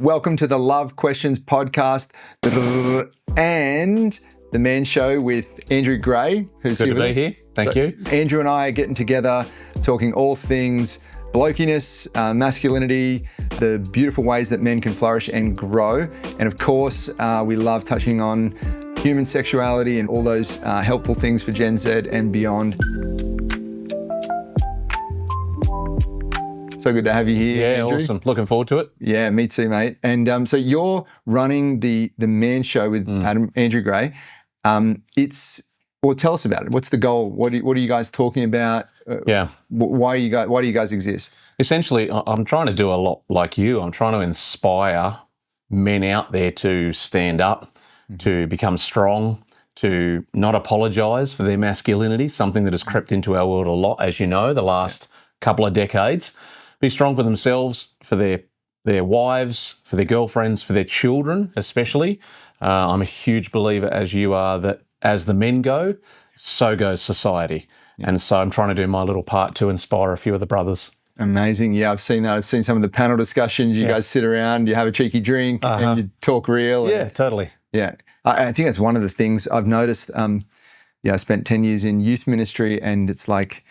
Welcome to the Love Questions podcast and the Man Show with Andrew Gray, who's Good here to with be us. here. Thank you. Andrew and I are getting together, talking all things blokiness, masculinity, the beautiful ways that men can flourish and grow. And of course, we love touching on human sexuality and all those helpful things for Gen Z and beyond. So good to have you here, Yeah, Andrew. awesome. Looking forward to it. Yeah, me too, mate. And so you're running the Man Show with Andrew Gray. Tell us about it. What's the goal? What are you guys talking about? Why do you guys exist? Essentially, I'm trying to do a lot like you. I'm trying to inspire men out there to stand up, to become strong, to not apologise for their masculinity, something that has crept into our world a lot, as you know, the last couple of decades. Be strong for themselves, for their wives, for their girlfriends, for their children especially. I'm a huge believer, as you are, that as the men go, so goes society. Yeah. And so I'm trying to do my little part to inspire a few of the brothers. Amazing. Yeah, I've seen that. I've seen some of the panel discussions. You guys sit around, you have a cheeky drink and you talk real. Yeah, totally. Yeah. I think that's one of the things I've noticed. I spent 10 years in youth ministry, and it's like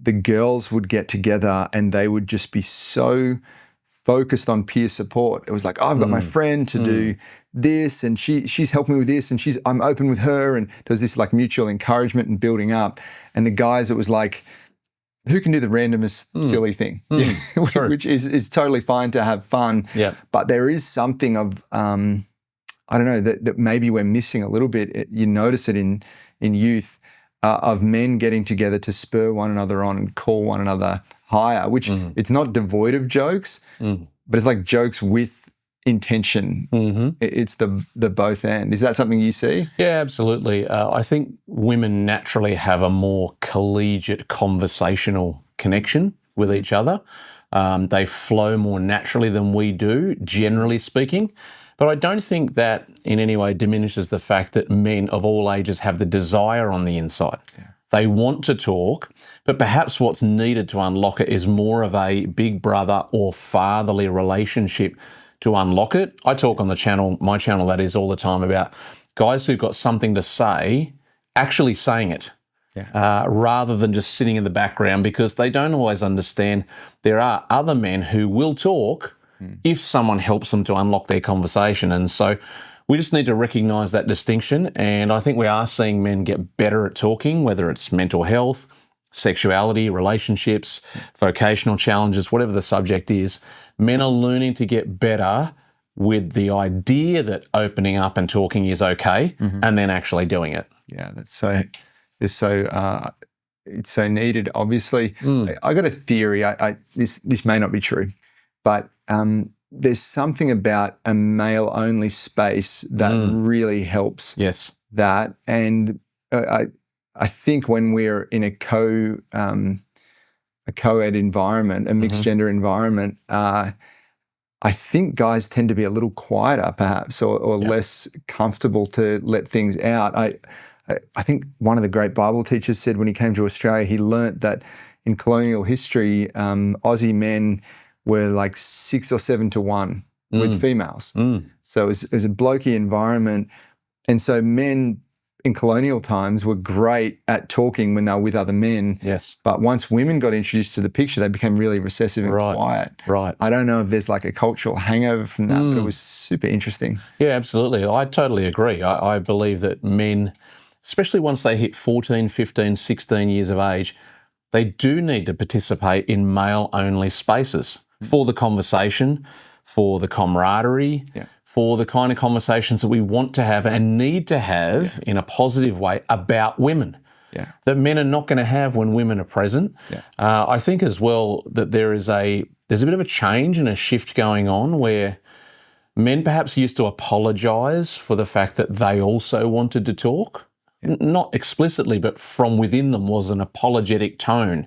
the girls would get together and they would just be so focused on peer support. It was like, oh, I've got my friend to do this, and she's helping me with this, and I'm open with her, and there was this like mutual encouragement and building up. And the guys, it was like, who can do the randomest silly thing, which is totally fine to have fun. Yeah. But there is something of I don't know that maybe we're missing a little bit. You notice it in youth. Of men getting together to spur one another on and call one another higher, which it's not devoid of jokes, but it's like jokes with intention. It's the both end. Is that something you see? Yeah, absolutely. I think women naturally have a more collegiate conversational connection with each other. They flow more naturally than we do, generally speaking. But I don't think that in any way diminishes the fact that men of all ages have the desire on the inside. Yeah. They want to talk, but perhaps what's needed to unlock it is more of a big brother or fatherly relationship to unlock it. I talk on the channel, my channel that is, all the time about guys who've got something to say, actually saying it. Yeah. Rather than just sitting in the background, because they don't always understand there are other men who will talk if someone helps them to unlock their conversation. And so we just need to recognise that distinction. And I think we are seeing men get better at talking, whether it's mental health, sexuality, relationships, vocational challenges, whatever the subject is. Men are learning to get better with the idea that opening up and talking is okay, and then actually doing it. Yeah, it's so needed. Obviously, I got a theory. This may not be true, but there's something about a male-only space that really helps. Yes. That, and I think when we're in a co-ed environment, a mixed gender environment, I think guys tend to be a little quieter, perhaps, or less comfortable to let things out. I think one of the great Bible teachers said when he came to Australia, he learnt that in colonial history, Aussie men were like 6 or 7 to 1 with females. So it was a blokey environment. And so men in colonial times were great at talking when they were with other men. Yes. But once women got introduced to the picture, they became really recessive and quiet. Right. I don't know if there's like a cultural hangover from that, but it was super interesting. Yeah, absolutely. I totally agree. I believe that men, especially once they hit 14, 15, 16 years of age, they do need to participate in male-only spaces for the conversation, for the camaraderie, for the kind of conversations that we want to have and need to have in a positive way about women that men are not going to have when women are present. I think as well that there's a bit of a change and a shift going on where men perhaps used to apologise for the fact that they also wanted to talk. Not explicitly, but from within them was an apologetic tone.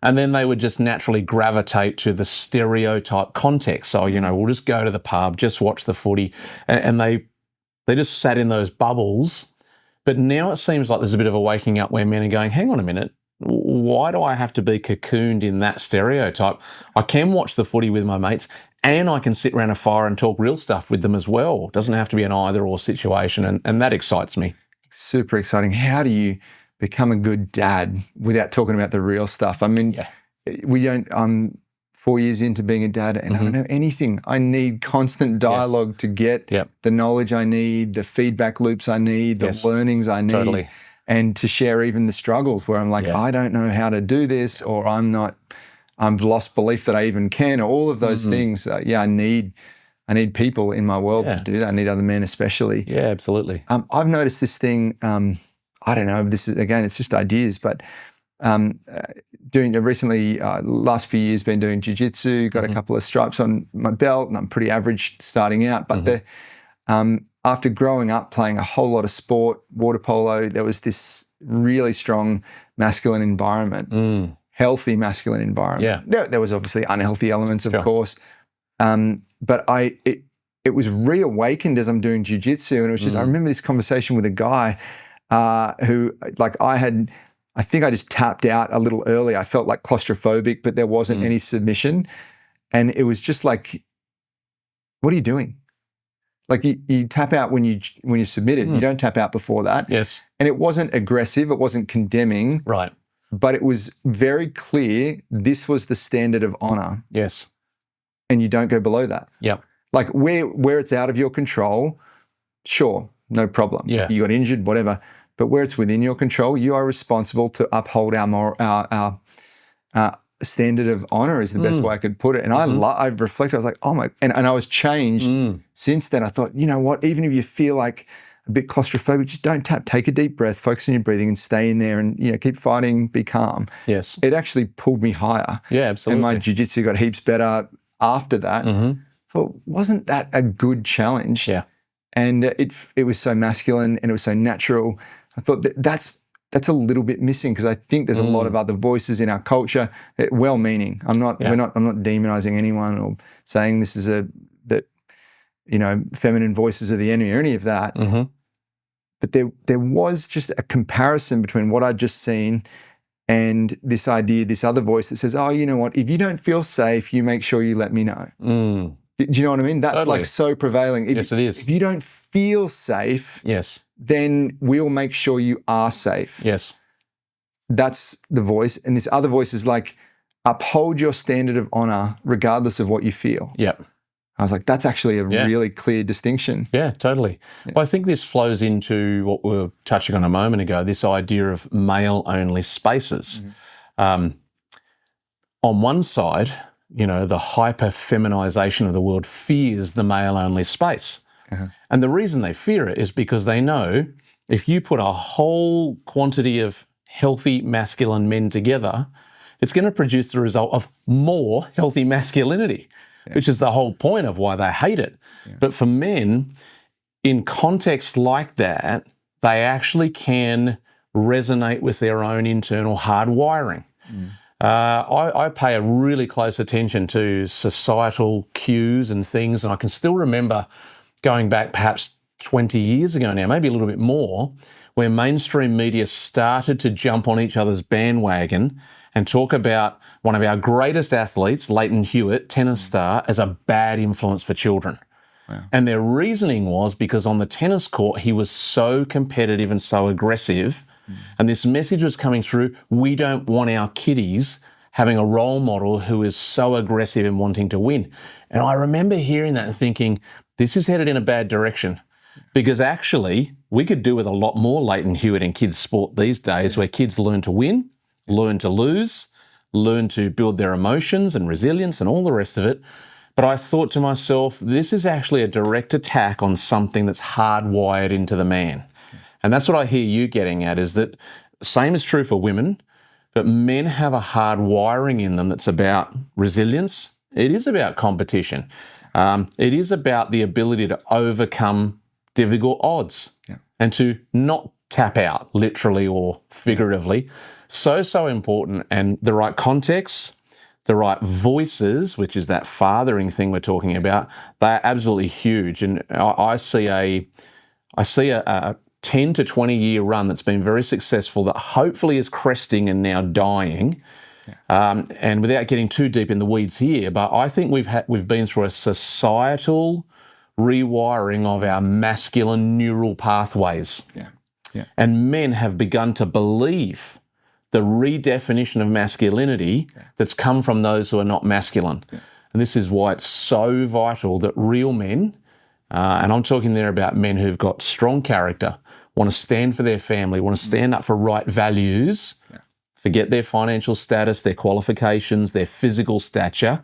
And then they would just naturally gravitate to the stereotype context. So, we'll just go to the pub, just watch the footy. And they just sat in those bubbles. But now it seems like there's a bit of a waking up where men are going, hang on a minute, why do I have to be cocooned in that stereotype? I can watch the footy with my mates and I can sit around a fire and talk real stuff with them as well. It doesn't have to be an either or situation, and that excites me. Super exciting. How do you become a good dad without talking about the real stuff? I mean, we don't, I'm 4 years into being a dad and I don't know anything. I need constant dialogue to get the knowledge I need, the feedback loops I need, the learnings I need, and to share even the struggles where I'm like, I don't know how to do this, or I've lost belief that I even can, or all of those things. I need people in my world to do that. I need other men especially. Yeah, absolutely. I've noticed this thing, I don't know, this is, again, it's just ideas, but doing recently, last few years, been doing jiu-jitsu, got a couple of stripes on my belt, and I'm pretty average starting out. But after growing up playing a whole lot of sport, water polo, there was this really strong masculine environment, healthy masculine environment. Yeah. There was obviously unhealthy elements, of course, but it was reawakened as I'm doing jiu-jitsu, and it was just, I remember this conversation with a guy who, like, I think I just tapped out a little early. I felt like claustrophobic, but there wasn't any submission. And it was just like, what are you doing? Like you tap out when you're submitted. You don't tap out before that. Yes. And it wasn't aggressive. It wasn't condemning. Right. But it was very clear this was the standard of honor. Yes. And you don't go below that. Yep. Like where it's out of your control, sure, no problem. Yeah. You got injured, whatever. But where it's within your control, you are responsible to uphold our standard of honor is the best way I could put it. And I reflected, I was like, oh my, and I was changed since then. I thought, you know what, even if you feel like a bit claustrophobic, just don't tap, take a deep breath, focus on your breathing and stay in there and, keep fighting, be calm. Yes. It actually pulled me higher. Yeah, absolutely. And my jiu-jitsu got heaps better after that. I thought, wasn't that a good challenge? Yeah. And it was so masculine and it was so natural. I thought that's a little bit missing because I think there's a lot of other voices in our culture, well-meaning. I'm not demonizing anyone or saying this is feminine voices are the enemy or any of that. But there was just a comparison between what I'd just seen and this idea, this other voice that says, oh, you know what, if you don't feel safe, you make sure you let me know. Do you know what I mean? That's like so prevailing. Yes, it is. If you don't feel safe, then we'll make sure you are safe. Yes. That's the voice. And this other voice is like, uphold your standard of honor regardless of what you feel. Yep. I was like, that's actually a really clear distinction. Yeah, totally. Yeah. Well, I think this flows into what we were touching on a moment ago, this idea of male-only spaces. On one side, the hyper-feminization of the world fears the male-only space. And the reason they fear it is because they know if you put a whole quantity of healthy masculine men together, it's going to produce the result of more healthy masculinity, which is the whole point of why they hate it. But for men, in context like that, they actually can resonate with their own internal hardwiring. I pay a really close attention to societal cues and things, and I can still remember going back perhaps 20 years ago now, maybe a little bit more, where mainstream media started to jump on each other's bandwagon and talk about one of our greatest athletes, Leighton Hewitt, tennis star, as a bad influence for children. Wow. And their reasoning was because on the tennis court, he was so competitive and so aggressive. And this message was coming through, we don't want our kiddies having a role model who is so aggressive and wanting to win. And I remember hearing that and thinking, this is headed in a bad direction, because actually we could do with a lot more Leighton Hewitt in kids' sport these days, where kids learn to win, learn to lose, learn to build their emotions and resilience and all the rest of it. But I thought to myself, this is actually a direct attack on something that's hardwired into the man. And that's what I hear you getting at, is that same is true for women, but men have a hard wiring in them that's about resilience. It is about competition. It is about the ability to overcome difficult odds and to not tap out, literally or figuratively. So important. And the right context, the right voices, which is that fathering thing we're talking about, they're absolutely huge. And I see a 10 to 20 year run that's been very successful that hopefully is cresting and now dying, And without getting too deep in the weeds here, but I think we've been through a societal rewiring of our masculine neural pathways. Yeah. Yeah. And men have begun to believe the redefinition of masculinity that's come from those who are not masculine. Yeah. And this is why it's so vital that real men, and I'm talking there about men who've got strong character, want to stand for their family, want to stand up for right values, forget their financial status, their qualifications, their physical stature,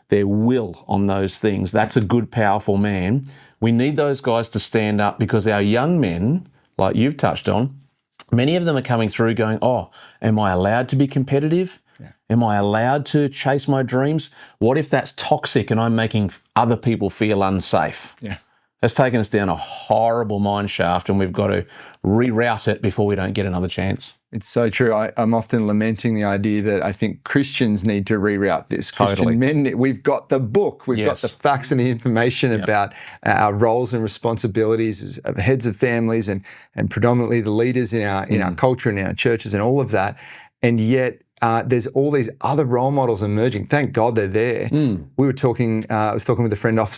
their will on those things. That's a good, powerful man. We need those guys to stand up because our young men, like you've touched on, many of them are coming through going, oh, am I allowed to be competitive? Yeah. Am I allowed to chase my dreams? What if that's toxic and I'm making other people feel unsafe? Yeah. That's taken us down a horrible mine shaft, and we've got to reroute it before we don't get another chance. It's so true. I'm often lamenting the idea that I think Christians need to reroute this. Totally. Christian men, we've got the book, we've got the facts and the information about our roles and responsibilities as heads of families and predominantly the leaders in our culture and in our churches and all of that. And yet there's all these other role models emerging. Thank God they're there. We were talking, I was talking with a friend off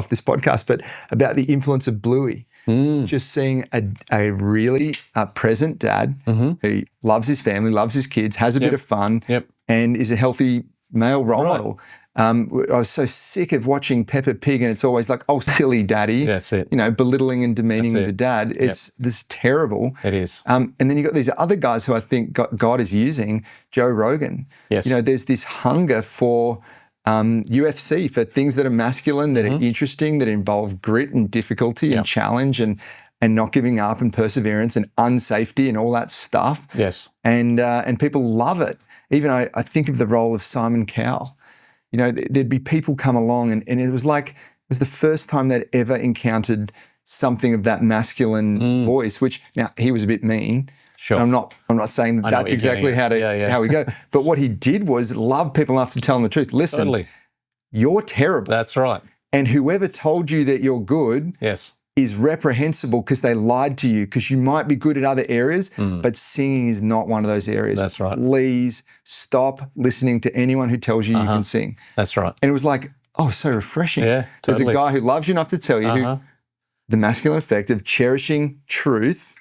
this podcast, but about the influence of Bluey. Just seeing a really present dad who loves his family, loves his kids, has a bit of fun, and is a healthy male role model. I was so sick of watching Peppa Pig, and it's always like, oh, silly daddy. That's it. You know, belittling and demeaning the dad. It's this terrible. It is. And then you've got these other guys who I think God is using, Joe Rogan. Yes. You know, there's this hunger for UFC, for things that are masculine, that are interesting, that involve grit and difficulty and challenge and not giving up and perseverance and unsafety and all that stuff. Yes. And people love it. Even I think of the role of Simon Cowell. You know, there'd be people come along and it was like, it was the first time they'd ever encountered something of that masculine voice, which now he was a bit mean. Sure. I'm not saying that's exactly how we go. But what he did was love people enough to tell them the truth. Listen, you're terrible. That's right. And whoever told you that you're good is reprehensible because they lied to you, because you might be good at other areas, but singing is not one of those areas. That's right. Please stop listening to anyone who tells you you can sing. That's right. And it was like, oh, so refreshing. Yeah, There's totally. a guy who loves you enough to tell you who, the masculine effect of cherishing truth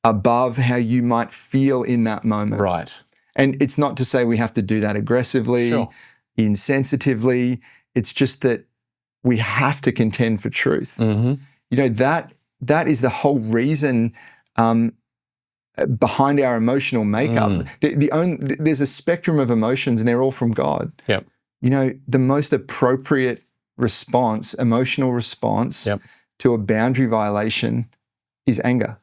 above how you might feel in that moment. Right. And it's not to say we have to do that aggressively, insensitively. It's just that we have to contend for truth. You know, that is the whole reason behind our emotional makeup. There's a spectrum of emotions and they're all from God. Yep. You know, the most appropriate response, emotional response to a boundary violation is anger.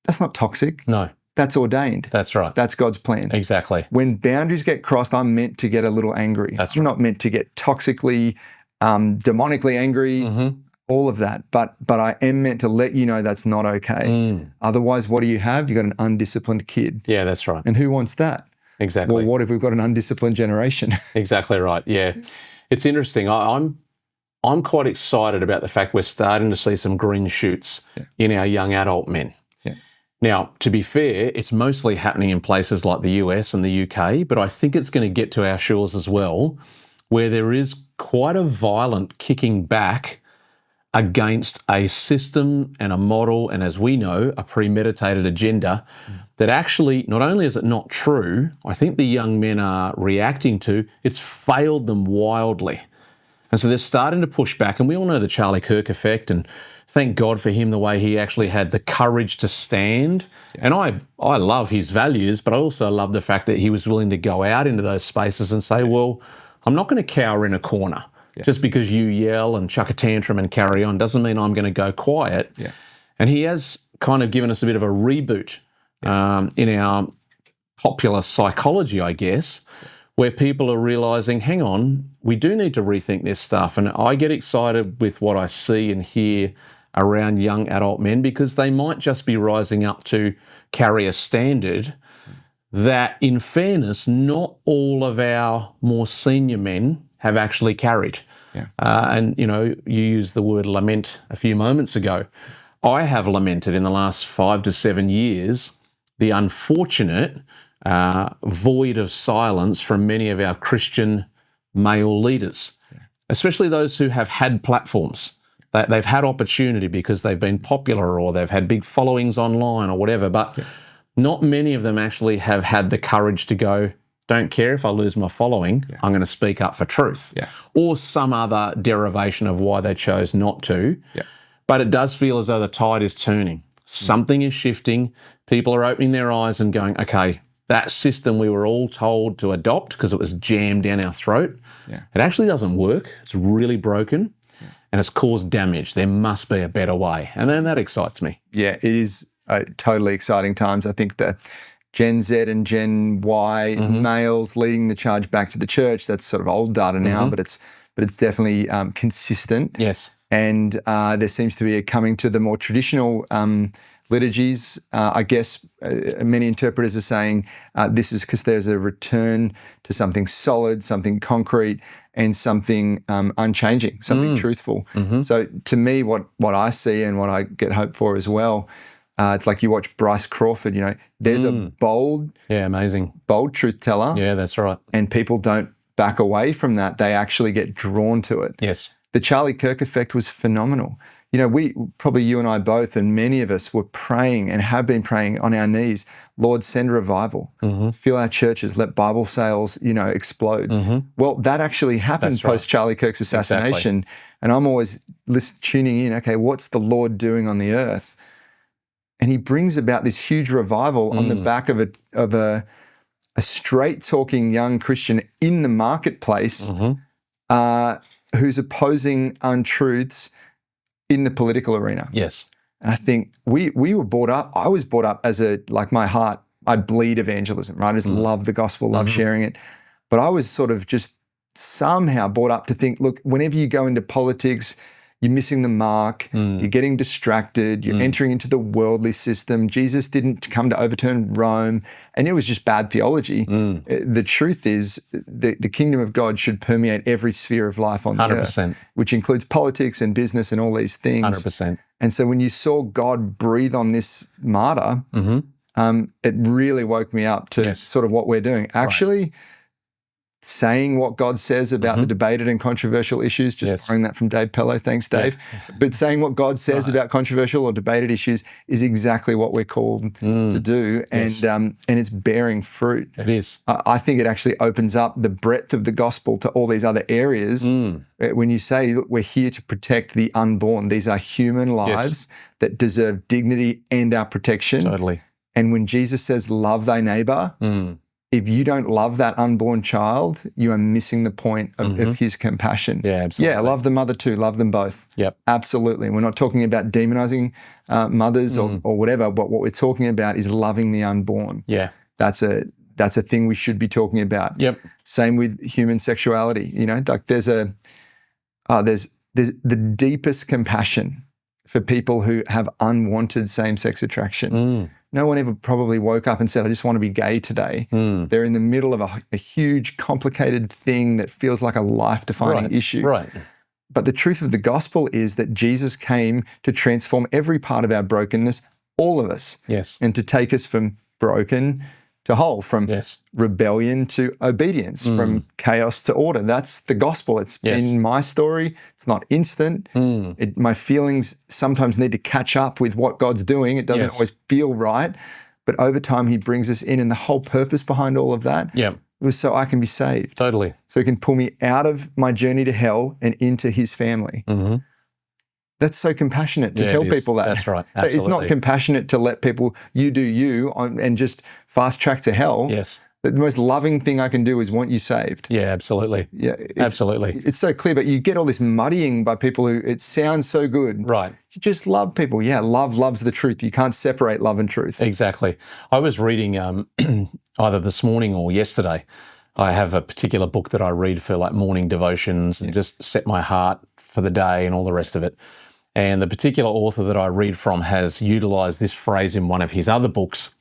That's not toxic. No. That's ordained. That's right. That's God's plan. Exactly. When boundaries get crossed, I'm meant to get a little angry. I'm not meant to get toxically, demonically angry, all of that. But I am meant to let you know that's not okay. Otherwise, what do you have? You've got an undisciplined kid. Yeah, that's right. And who wants that? Exactly. Well, what if we've got an undisciplined generation? Exactly right. Yeah. It's interesting. I'm quite excited about the fact we're starting to see some green shoots in our young adult men. Now, to be fair, it's mostly happening in places like the US and the UK, but I think it's going to get to our shores as well, where there is quite a violent kicking back against a system and a model, and as we know, a premeditated agenda that actually, not only is it not true, I think the young men are reacting to, it's failed them wildly. And so they're starting to push back, and we all know the Charlie Kirk effect, and thank God for him, the way he actually had the courage to stand. And I love his values, but I also love the fact that he was willing to go out into those spaces and say, well, I'm not going to cower in a corner. Just because you yell and chuck a tantrum and carry on doesn't mean I'm going to go quiet. And he has kind of given us a bit of a reboot in our popular psychology, I guess, where people are realising, hang on, we do need to rethink this stuff. And I get excited with what I see and hear around young adult men, because they might just be rising up to carry a standard that, in fairness, not all of our more senior men have actually carried. And, you know, you used the word lament a few moments ago. I have lamented in the last 5 to 7 years the unfortunate void of silence from many of our Christian male leaders, especially those who have had platforms. They've had opportunity because they've been popular or they've had big followings online or whatever, but not many of them actually have had the courage to go, don't care if I lose my following, I'm going to speak up for truth. Or some other derivation of why they chose not to. But it does feel as though the tide is turning. Something is shifting. People are opening their eyes and going, okay, that system we were all told to adopt because it was jammed down our throat, it actually doesn't work. It's really broken and it's caused damage. There must be a better way. And then that excites me. Yeah, it is totally exciting times. I think the Gen Z and Gen Y males leading the charge back to the church, that's sort of old data now, but it's definitely consistent. Yes. And there seems to be a coming to the more traditional liturgies. I guess many interpreters are saying this is because there's a return to something solid, something concrete, and something unchanging, something truthful. So to me, what I see and what I get hope for as well, it's like you watch Bryce Crawford, you know, there's a bold, amazing, bold truth teller. Yeah, that's right. And people don't back away from that. They actually get drawn to it. Yes. The Charlie Kirk effect was phenomenal. You know, probably you and I both, and many of us were praying and have been praying on our knees, Lord, send revival, fill our churches, let Bible sales, you know, explode. Well, that actually happened post Charlie Kirk's assassination. And I'm always tuning in, okay, what's the Lord doing on the earth? And he brings about this huge revival on the back of a straight-talking young Christian in the marketplace who's opposing untruths in the political arena. Yes. And I think we were brought up, I was brought up as my heart, I bleed evangelism, right? I just love the gospel, love sharing it. But I was sort of just somehow brought up to think, look, whenever you go into politics, you're missing the mark, you're getting distracted, you're entering into the worldly system. Jesus didn't come to overturn Rome, and it was just bad theology. The truth is the kingdom of God should permeate every sphere of life on the 100%. earth, which includes politics and business and all these things. 100%. And so when you saw God breathe on this martyr, it really woke me up to sort of what we're doing. Actually, saying what God says about the debated and controversial issues, just borrowing that from Dave Pello, thanks Dave, but saying what God says about controversial or debated issues is exactly what we're called to do, and it's bearing fruit. It is. I think it actually opens up the breadth of the gospel to all these other areas. When you say, look, we're here to protect the unborn, these are human lives that deserve dignity and our protection. Totally. And when Jesus says, love thy neighbor, if you don't love that unborn child, you are missing the point of his compassion. Yeah, absolutely. Yeah, love the mother too. Love them both. Yep. Absolutely. We're not talking about demonizing mothers or whatever, but what we're talking about is loving the unborn. Yeah. That's a thing we should be talking about. Yep. Same with human sexuality. You know, like there's the deepest compassion for people who have unwanted same-sex attraction. No one ever probably woke up and said, I just want to be gay today. They're in the middle of a huge, complicated thing that feels like a life-defining issue. Right. But the truth of the gospel is that Jesus came to transform every part of our brokenness, all of us. Yes. And to take us from broken to whole, from rebellion to obedience, from chaos to order. That's the gospel. It's been my story. It's not instant. My feelings sometimes need to catch up with what God's doing. It doesn't always feel right, but over time he brings us in, and the whole purpose behind all of that was so I can be saved. Totally. So he can pull me out of my journey to hell and into his family. That's so compassionate to tell people that. That's right. Absolutely. It's not compassionate to let people, you do you, and just fast track to hell. Yes. The most loving thing I can do is want you saved. Yeah, absolutely. Yeah, absolutely. It's so clear, but you get all this muddying by people who, it sounds so good. Right. You just love people. Yeah, love loves the truth. You can't separate love and truth. Exactly. I was reading either this morning or yesterday, I have a particular book that I read for like morning devotions and just set my heart for the day and all the rest of it. And the particular author that I read from has utilized this phrase in one of his other books.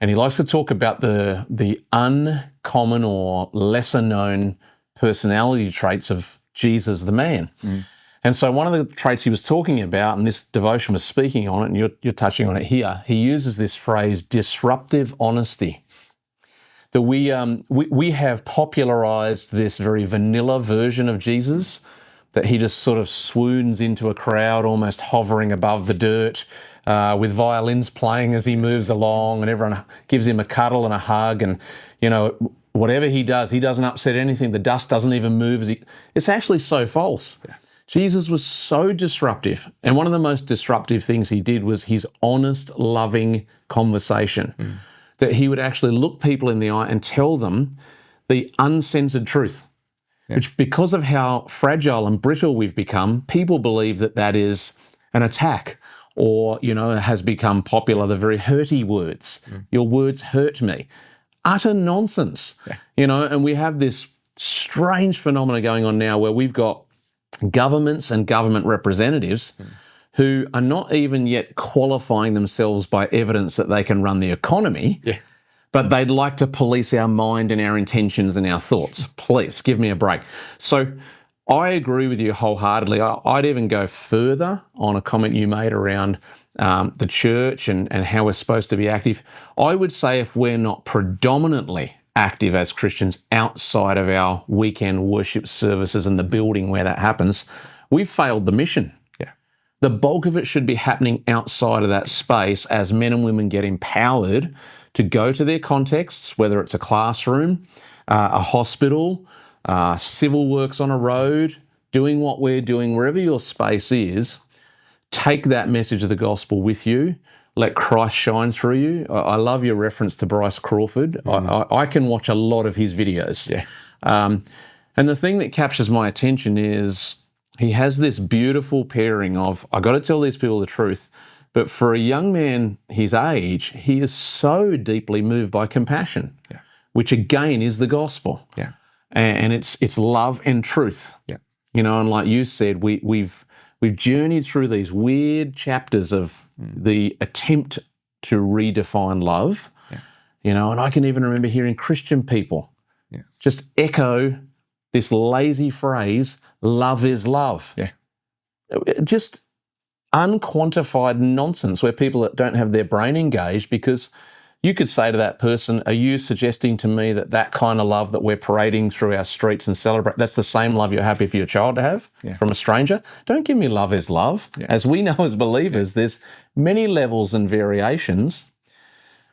And he likes to talk about the uncommon or lesser known personality traits of Jesus the man. And so one of the traits he was talking about, and this devotion was speaking on it, and you're touching on it here, he uses this phrase, disruptive honesty. that we have popularized this very vanilla version of Jesus, that he just sort of swoons into a crowd, almost hovering above the dirt, with violins playing as he moves along, and everyone gives him a cuddle and a hug, and whatever he does, he doesn't upset anything. The dust doesn't even move. It's actually so false. Yeah. Jesus was so disruptive, and one of the most disruptive things he did was his honest, loving conversation, that he would actually look people in the eye and tell them the uncensored truth. Yeah. Which, because of how fragile and brittle we've become, people believe that that is an attack, or, has become popular, the very hurty words. Your words hurt me. Utter nonsense. Yeah. And we have this strange phenomena going on now where we've got governments and government representatives who are not even yet qualifying themselves by evidence that they can run the economy. Yeah. But they'd like to police our mind and our intentions and our thoughts. Please, give me a break. So I agree with you wholeheartedly. I'd even go further on a comment you made around the church and how we're supposed to be active. I would say if we're not predominantly active as Christians outside of our weekend worship services and the building where that happens, we've failed the mission. Yeah. The bulk of it should be happening outside of that space as men and women get empowered to go to their contexts, whether it's a classroom, a hospital, civil works on a road, doing what we're doing, wherever your space is, take that message of the gospel with you. Let Christ shine through you. I love your reference to Bryce Crawford. I can watch a lot of his videos. Yeah. And the thing that captures my attention is he has this beautiful pairing of, I got to tell these people the truth, but for a young man his age, he is so deeply moved by compassion, which again is the gospel. Yeah. And it's love and truth. Yeah. And like you said, we've journeyed through these weird chapters of the attempt to redefine love. Yeah. And I can even remember hearing Christian people just echo this lazy phrase, love is love. Yeah. Just unquantified nonsense where people that don't have their brain engaged, because you could say to that person, are you suggesting to me that kind of love that we're parading through our streets and celebrate, that's the same love you're happy for your child to have from a stranger? Don't give me love is love. Yeah. As we know as believers, there's many levels and variations,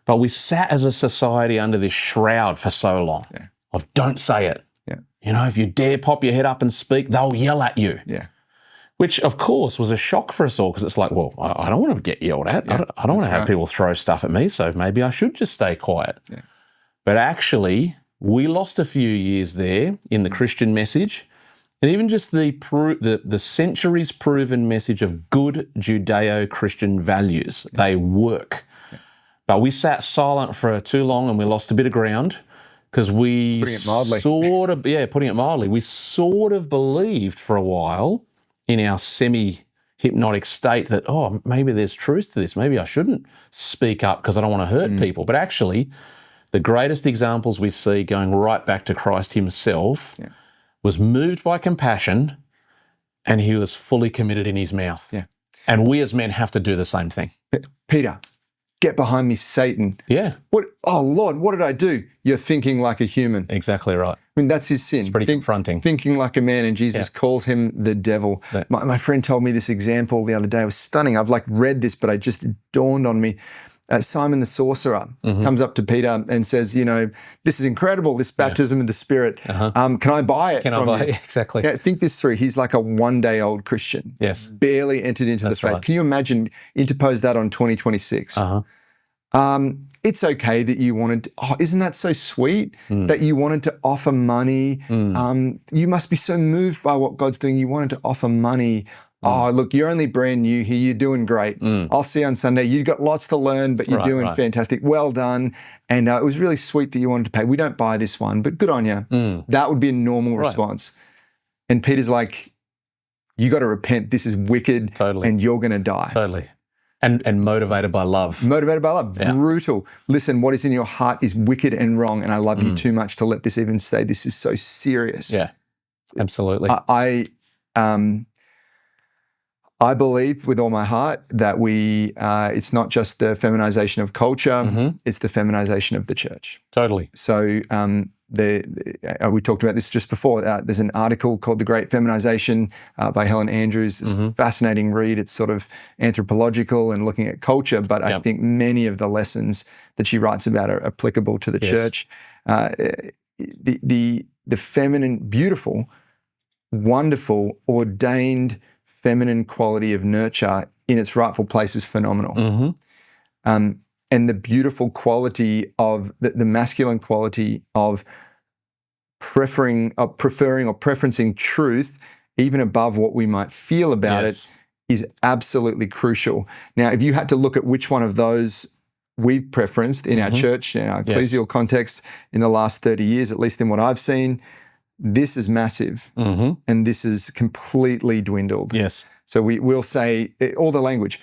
but we sat as a society under this shroud for so long of don't say it. Yeah. If you dare pop your head up and speak, they'll yell at you. Yeah. Which, of course, was a shock for us all, because it's like, well, I don't want to get yelled at. Yeah, I don't want to have people throw stuff at me, so maybe I should just stay quiet. Yeah. But actually, we lost a few years there in the Christian message, and even just the centuries proven message of good Judeo-Christian values. Yeah. They work. Yeah. But we sat silent for too long, and we lost a bit of ground because we putting it mildly, we sort of believed for a while in our semi-hypnotic state that, maybe there's truth to this. Maybe I shouldn't speak up because I don't want to hurt people. But actually, the greatest examples we see going right back to Christ himself was moved by compassion, and he was fully committed in his mouth. Yeah. And we as men have to do the same thing. Peter, get behind me, Satan. Yeah. Oh, Lord, what did I do? You're thinking like a human. Exactly right. I mean, that's his sin. It's pretty confronting. Thinking like a man, and Jesus calls him the devil. My friend told me this example the other day. It was stunning. I've read this, but it just dawned on me. Simon the sorcerer comes up to Peter and says, this is incredible, this baptism of the Spirit. Can I buy it from you? Exactly. Yeah, think this through. He's like a one-day-old Christian. Yes. Barely entered into the faith. Right. Can you imagine, interpose that on 2026? It's okay that you wanted, isn't that so sweet that you wanted to offer money? You must be so moved by what God's doing. You wanted to offer money. Oh, look, you're only brand new here. You're doing great. I'll see you on Sunday. You've got lots to learn, but you're doing fantastic. Well done. And it was really sweet that you wanted to pay. We don't buy this one, but good on you. That would be a normal response. And Peter's like, you got to repent. This is wicked. Totally. And you're going to die. Totally. And motivated by love. Motivated by love. Yeah. Brutal. Listen, what is in your heart is wicked and wrong, and I love you too much to let this even stay. This is so serious. Yeah, absolutely. I believe with all my heart that it's not just the feminization of culture, it's the feminization of the church. Totally. So we talked about this just before. There's an article called The Great Feminization by Helen Andrews. It's a fascinating read. It's sort of anthropological and looking at culture, but I think many of the lessons that she writes about are applicable to the church. The feminine, beautiful, wonderful, ordained feminine quality of nurture in its rightful place is phenomenal. And the beautiful quality of the masculine quality of preferring or preferencing truth even above what we might feel about it is absolutely crucial. Now, if you had to look at which one of those we've preferenced in our church, in our ecclesial context in the last 30 years, at least in what I've seen, this is massive and this is completely dwindled. So we'll say all the language,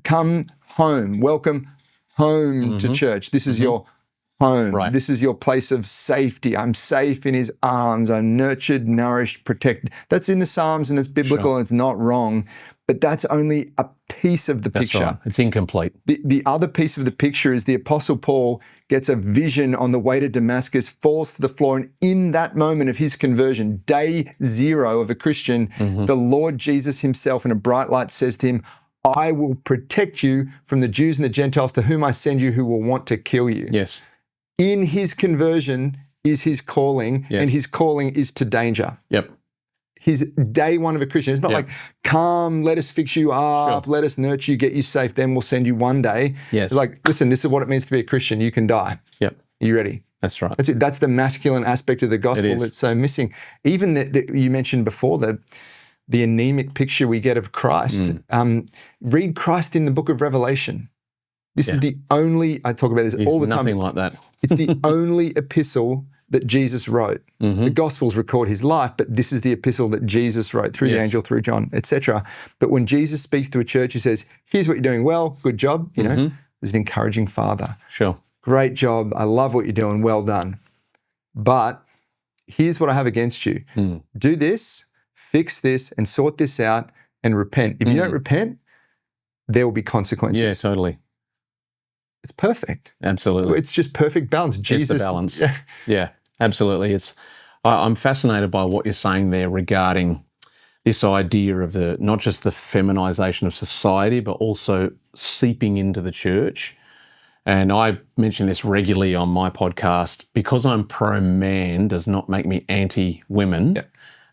come home, welcome home to church. This is your home. This is your place of safety. I'm safe in his arms. I'm nurtured, nourished, protected. That's in the Psalms and it's biblical and it's not wrong, but that's only a piece of the picture. Right. It's incomplete. The other piece of the picture is the Apostle Paul gets a vision on the way to Damascus, falls to the floor, and in that moment of his conversion, day zero of a Christian, the Lord Jesus himself in a bright light says to him, I will protect you from the Jews and the Gentiles to whom I send you who will want to kill you. In his conversion is his calling, and his calling is to danger. His day one of a Christian. It's not like, come, let us fix you up, let us nurture you, get you safe, then we'll send you one day. It's like, listen, this is what it means to be a Christian. You can die. Are you ready? That's right. That's it. That's the masculine aspect of the gospel that's so missing. Even that you mentioned before, the anemic picture we get of Christ. Read Christ in the book of Revelation. This is the only, I talk about this all the time. Nothing like that. It's the only epistle that Jesus wrote. The Gospels record his life, but this is the epistle that Jesus wrote through the angel, through John, etc. But when Jesus speaks to a church, he says, here's what you're doing well, good job, you know, as an encouraging father. Great job, I love what you're doing, well done. But here's what I have against you. Do this, fix this, and sort this out, and repent. If you don't repent, there will be consequences. It's perfect. It's just perfect balance. Jesus, it's the balance. Absolutely. I'm fascinated by what you're saying there regarding this idea of not just the feminization of society, but also seeping into the church. And I mention this regularly on my podcast. Because I'm pro-man does not make me anti-women.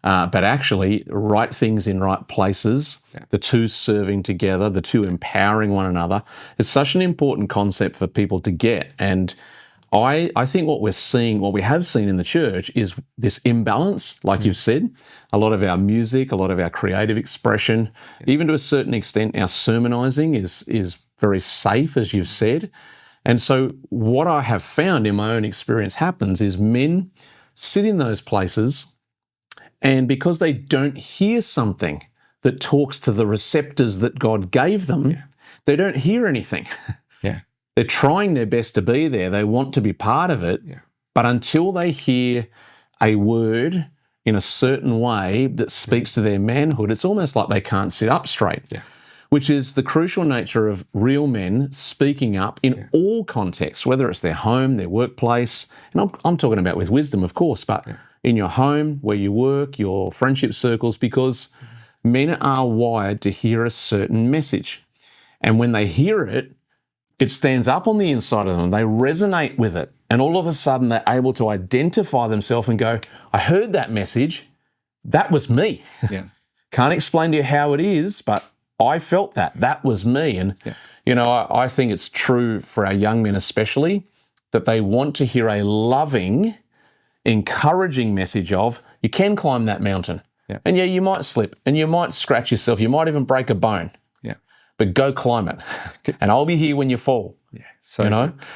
But actually, right things in right places, the two serving together, the two empowering one another, is such an important concept for people to get. And I think what we have seen in the church is this imbalance, like you've said. A lot of our music, a lot of our creative expression, even to a certain extent, our sermonizing is very safe, as you've said. And so what I have found in my own experience happens is men sit in those places, and because they don't hear something that talks to the receptors that God gave them, they don't hear anything. They're trying their best to be there. They want to be part of it. But until they hear a word in a certain way that speaks to their manhood, it's almost like they can't sit up straight, which is the crucial nature of real men speaking up in all contexts, whether it's their home, their workplace. And I'm talking about with wisdom, of course, but in your home, where you work, your friendship circles, because men are wired to hear a certain message. And when they hear it, it stands up on the inside of them. They resonate with it. And all of a sudden, they're able to identify themselves and go, I heard that message. That was me. Can't explain to you how it is, but I felt that. That was me. And, you know, I think it's true for our young men especially, that they want to hear a loving, encouraging message of, you can climb that mountain. And you might slip and you might scratch yourself. You might even break a bone. But go climb it. And I'll be here when you fall.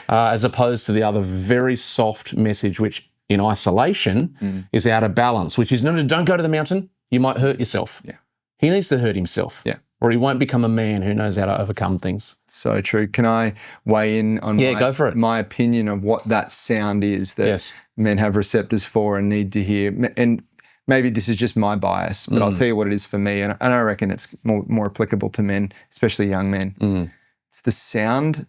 As opposed to the other very soft message, which in isolation is out of balance, which is, no, don't go to the mountain. You might hurt yourself. He needs to hurt himself. Or he won't become a man who knows how to overcome things. So true. Can I weigh in on go for it. My opinion of what that sound is that men have receptors for and need to hear? And maybe this is just my bias, but I'll tell you what it is for me, and I reckon it's more applicable to men, especially young men. It's the sound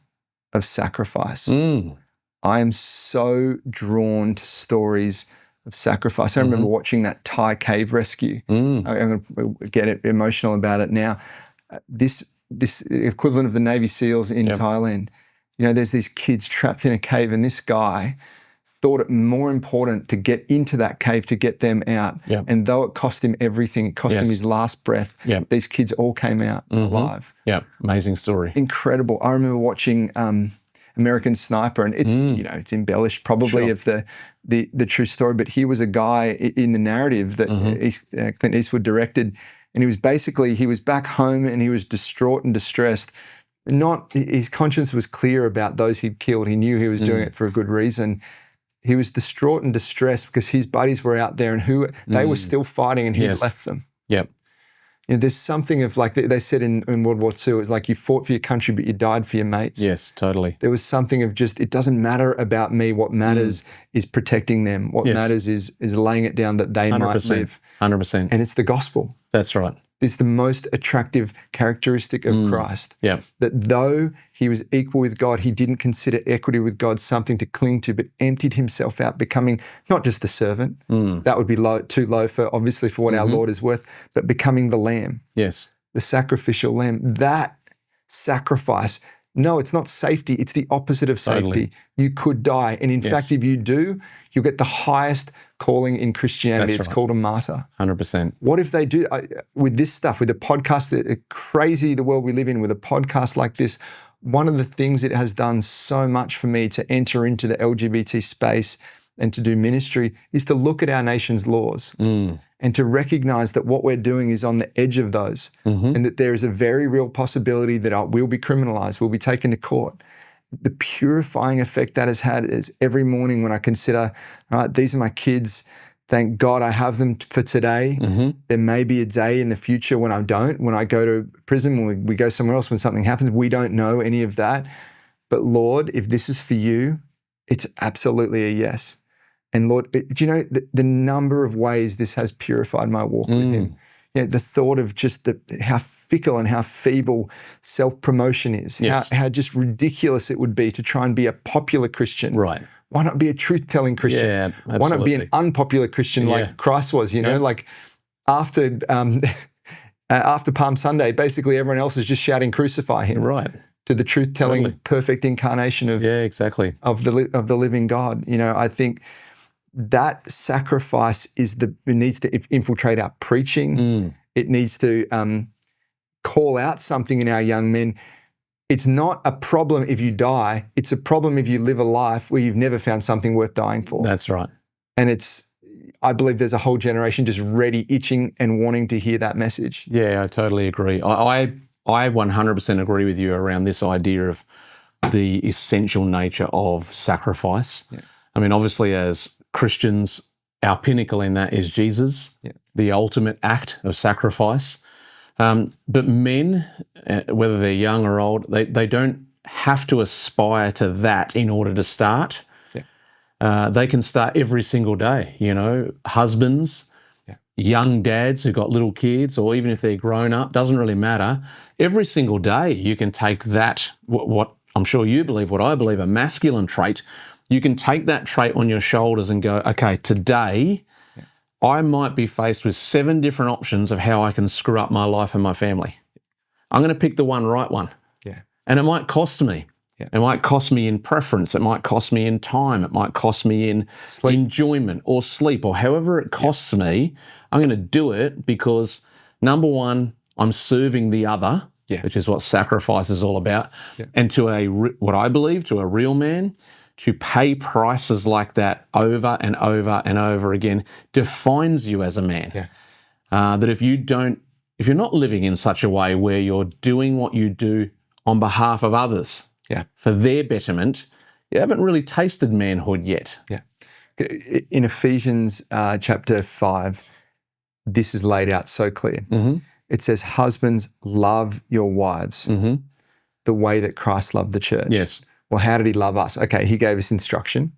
of sacrifice. I am so drawn to stories of sacrifice. I remember watching that Thai cave rescue. I'm going to get emotional about it now. This equivalent of the Navy SEALs in Thailand. You know, there's these kids trapped in a cave, and this guy thought it more important to get into that cave to get them out. And though it cost him everything, it cost him his last breath, these kids all came out alive. Amazing story. Incredible. I remember watching American Sniper, and it's you know, it's embellished probably of the true story, but he was a guy in the narrative that Clint Eastwood directed, and he was back home and he was distraught and distressed. His conscience was clear about those he'd killed. He knew he was doing it for a good reason. He was distraught and distressed because his buddies were out there and they were still fighting, and he'd left them. You know, there's something of, like they said in World War II, it was like you fought for your country, but you died for your mates. Yes, totally. There was something of just, it doesn't matter about me. What matters is protecting them. What matters is laying it down that they might live. 100%. And it's the gospel. That's right. It's the most attractive characteristic of Christ. That though he was equal with God, he didn't consider equity with God something to cling to, but emptied himself out, becoming not just a servant. That would be too low for, obviously, for what our Lord is worth, but becoming the lamb. Yes. The sacrificial lamb. That sacrifice, no, it's not safety. It's the opposite of safety. Totally. You could die. And in fact, if you do, you'll get the highest calling in Christianity. It's called a martyr. 100%. What if they do with this stuff, with a podcast, crazy the world we live in, with a podcast like this? One of the things it has done so much for me to enter into the LGBT space and to do ministry is to look at our nation's laws and to recognize that what we're doing is on the edge of those, and that there is a very real possibility that we'll be criminalized, we'll be taken to court. The purifying effect that has had is every morning when I consider, all right, these are my kids. Thank God I have them for today. There may be a day in the future when I don't, when I go to prison, when we go somewhere else, when something happens. We don't know any of that. But Lord, if this is for you, it's absolutely a yes. And Lord, do you know the number of ways this has purified my walk with him? You know, the thought of just how fickle and how feeble self-promotion is, how just ridiculous it would be to try and be a popular Christian. Right. Why not be a truth-telling Christian? Yeah, absolutely. Why not be an unpopular Christian like Christ was, you know? Like after Palm Sunday, basically everyone else is just shouting, crucify him. Right. To the truth-telling, perfect incarnation of of the living God. You know, I think that sacrifice it needs to infiltrate our preaching. It needs to call out something in our young men. It's not a problem if you die. It's a problem if you live a life where you've never found something worth dying for. That's right. And I believe there's a whole generation just ready, itching and wanting to hear that message. Yeah, I totally agree. I 100% agree with you around this idea of the essential nature of sacrifice. I mean, obviously as Christians, our pinnacle in that is Jesus, the ultimate act of sacrifice. But men, whether they're young or old, they don't have to aspire to that in order to start. They can start every single day, you know, husbands, young dads who've got little kids, or even if they're grown up, doesn't really matter. Every single day you can take that, what I'm sure you believe, what I believe, a masculine trait, you can take that trait on your shoulders and go, okay, today I might be faced with 7 different options of how I can screw up my life and my family. I'm going to pick the right one. And it might cost me. It might cost me in preference. It might cost me in time. It might cost me in enjoyment or sleep, or however it costs me. I'm going to do it because, number one, I'm serving the other, which is what sacrifice is all about. And to what I believe, to a real man, to pay prices like that over and over and over again defines you as a man. That if you're not living in such a way where you're doing what you do on behalf of others, for their betterment, you haven't really tasted manhood yet. In Ephesians chapter 5, this is laid out so clear. It says, husbands, love your wives the way that Christ loved the church. Well, how did he love us? Okay, he gave us instruction.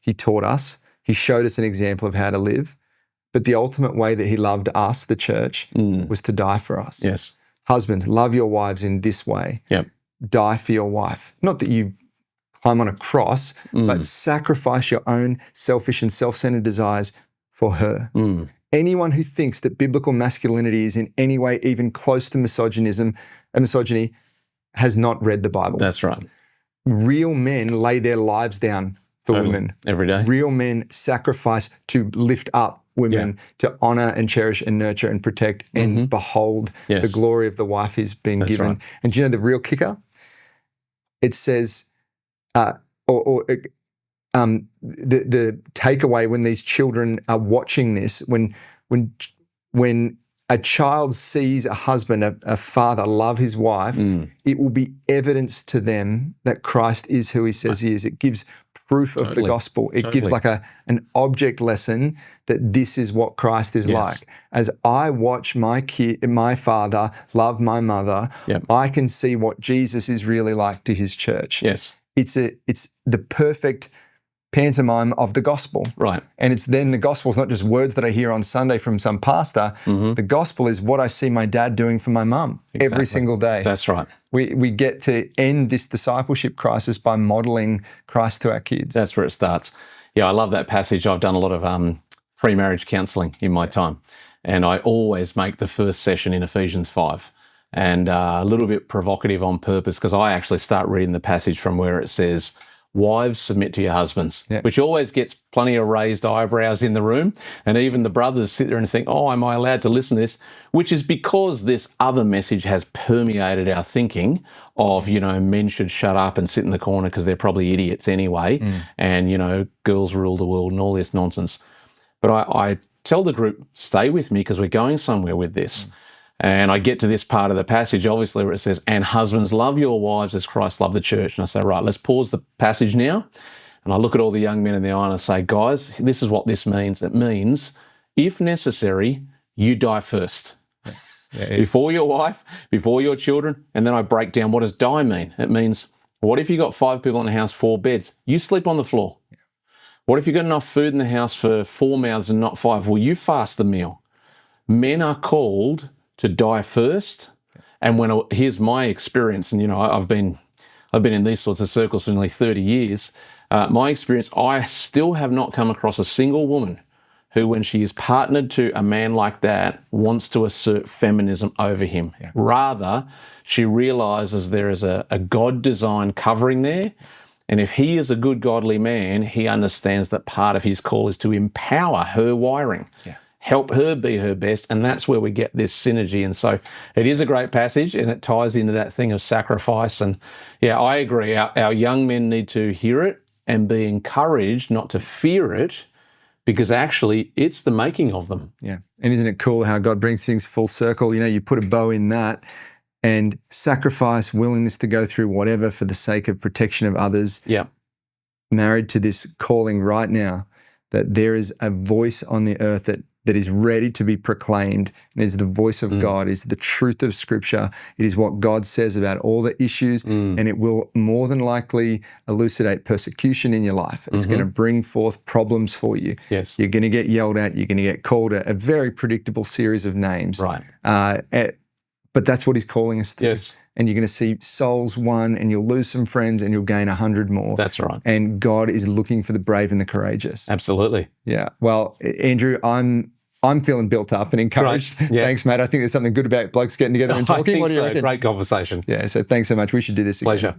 He taught us. He showed us an example of how to live. But the ultimate way that he loved us, the church, was to die for us. Yes. Husbands, love your wives in this way. Yep. Die for your wife. Not that you climb on a cross, but sacrifice your own selfish and self-centered desires for her. Anyone who thinks that biblical masculinity is in any way even close to misogyny has not read the Bible. That's right. Real men lay their lives down for women. Every day. Real men sacrifice to lift up women, to honor and cherish and nurture and protect and behold the glory of the wife he's been given. Right. And do you know the real kicker? It says, the takeaway when these children are watching this, when a child sees a husband, a father love his wife, it will be evidence to them that Christ is who he says he is. It gives proof of the gospel. It gives like an object lesson that this is what Christ is like. As I watch my father love my mother, I can see what Jesus is really like to his church. Yes. It's the perfect pantomime of the gospel. Right. And it's then the gospel is not just words that I hear on Sunday from some pastor. The gospel is what I see my dad doing for my mum every single day. That's right. We get to end this discipleship crisis by modeling Christ to our kids. That's where it starts. Yeah, I love that passage. I've done a lot of pre-marriage counselling in my time, and I always make the first session in Ephesians 5. And a little bit provocative on purpose, because I actually start reading the passage from where it says, wives, submit to your husbands, which always gets plenty of raised eyebrows in the room. And even the brothers sit there and think, oh, am I allowed to listen to this? Which is because this other message has permeated our thinking of, men should shut up and sit in the corner because they're probably idiots anyway. And, girls rule the world and all this nonsense. But I tell the group, stay with me because we're going somewhere with this. And I get to this part of the passage, obviously, where it says, and husbands, love your wives as Christ loved the church. And I say, right, let's pause the passage now. And I look at all the young men in the eye and I say, guys, this is what this means. It means, if necessary, you die first. Before your wife, before your children. And then I break down, what does die mean? It means, what if you got 5 people in the house, 4 beds? You sleep on the floor. What if you got enough food in the house for 4 mouths and not 5? Well, you fast the meal. Men are called to die first. And here's my experience, and I've been in these sorts of circles for nearly 30 years. My experience, I still have not come across a single woman who, when she is partnered to a man like that, wants to assert feminism over him. Rather, she realizes there is a God-designed covering there. And if he is a good, godly man, he understands that part of his call is to empower her wiring. Help her be her best, and that's where we get this synergy. And so it is a great passage, and it ties into that thing of sacrifice. And I agree, our young men need to hear it and be encouraged not to fear it, because actually it's the making of them. And isn't it cool how God brings things full circle? You put a bow in that, and sacrifice, willingness to go through whatever for the sake of protection of others. Married to this calling right now, that there is a voice on the earth that is ready to be proclaimed, and is the voice of God, is the truth of Scripture. It is what God says about all the issues, and it will more than likely elucidate persecution in your life. It's going to bring forth problems for you. You're going to get yelled at. You're going to get called a very predictable series of names. But that's what he's calling us to. And you're going to see souls won, and you'll lose some friends, and you'll gain 100 more. That's right. And God is looking for the brave and the courageous. Absolutely. Well, Andrew, I'm feeling built up and encouraged. Thanks, mate. I think there's something good about blokes getting together and talking. What do you reckon? Great conversation. So thanks so much. We should do this again. Pleasure.